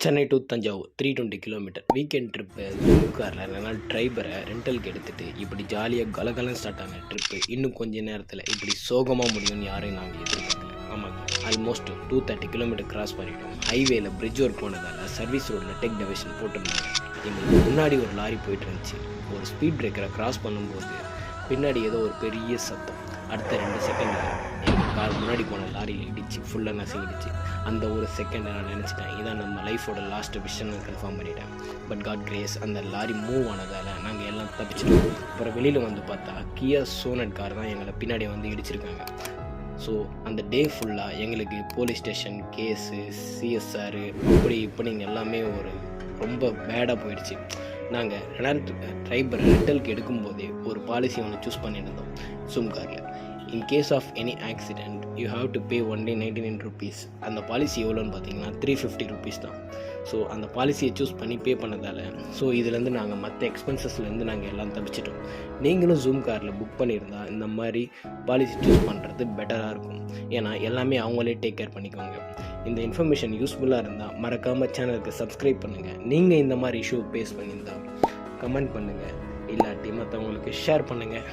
Chennai to Thanjavur 320 kilometre weekend trip. Zoom காரில் 2 நாள் ட்ரைபரை ரெண்டலுக்கு எடுத்துகிட்டு இப்படி ஜாலியாக கலகலன்னு ஸ்டார்ட் ஆன ட்ரிப்பு இன்னும் கொஞ்சம் நேரத்தில் இப்படி சோகமாக முடியும்னு யாரையும் நாங்கள் எதிர்பார்க்கல. ஆமாங்க, ஆல்மோஸ்ட் 230 கிலோமீட்டர் கிராஸ் பண்ணிட்டோம். ஹைவேல பிரிட்ஜ் ஒர்க் போனதால் சர்வீஸ் ரோடில் டெக் டிவிஷன் போட்டிருந்தாங்க. எங்களுக்கு முன்னாடி ஒரு லாரி போயிட்டு இருந்துச்சு. ஒரு ஸ்பீட் பிரேக்கரை கிராஸ் பண்ணும்போது பின்னாடி ஏதோ ஒரு பெரிய சத்தம். அடுத்த 2 செகண்டில் எங்கள் கார் முன்னாடி போன லாரியில் இடிச்சு ஃபுல்லாக நசுங்கிடுச்சு. அந்த ஒரு செகண்டை நான் நினச்சிட்டேன், இதான் நம்ம லைஃபோட லாஸ்ட் விஷன் கன்ஃபார்ம் பண்ணிட்டேன். பட் காட் கிரேஸ், அந்த லாரி மூவ் ஆனதால் நாங்கள் எல்லாம் தப்பிச்சிட்டோம். அப்புறம் வெளியில் வந்து பார்த்தா கியா சோனட் கார் தான் எங்களை பின்னாடி வந்து இடிச்சிருக்காங்க. ஸோ அந்த டே ஃபுல்லாக எங்களுக்கு போலீஸ் ஸ்டேஷன் கேஸு, சிஎஸ்ஆர் அப்படி இப்படிங்க எல்லாமே ஒரு ரொம்ப பேடாக போயிடுச்சு. நாங்கள் ட்ரைபர் ரெண்டலுக்கு எடுக்கும்போதே ஒரு பாலிசி ஒன்று சூஸ் பண்ணியிருந்தோம் ஜூம் காரில். In case of any accident you have to pay only 99 rupees. அந்த பாலிசி எவ்வளோன்னு பார்த்தீங்கன்னா 350 ருபீஸ் தான். ஸோ அந்த பாலிசியை சூஸ் பண்ணி பே பண்ணதால் இதுலேருந்து நாங்கள் மற்ற எக்ஸ்பென்சஸ்லேருந்து நாங்கள் எல்லாம் தப்பிச்சிட்டோம். நீங்களும் ஜூம் காரில் புக் பண்ணியிருந்தால் இந்த மாதிரி பாலிசி சூஸ் பண்ணுறது பெட்டராக இருக்கும். ஏன்னா எல்லாமே அவங்களே டேக் கேர் பண்ணிக்குவாங்க. இந்த இன்ஃபர்மேஷன் யூஸ்ஃபுல்லாக இருந்தால் மறக்காமல் சேனலுக்கு சப்ஸ்கிரைப் பண்ணுங்கள். நீங்கள் இந்த மாதிரி இஷ்யூ ஃபேஸ் பண்ணியிருந்தால் கமெண்ட் பண்ணுங்கள், இல்லாட்டி மற்றவங்களுக்கு ஷேர் பண்ணுங்கள்.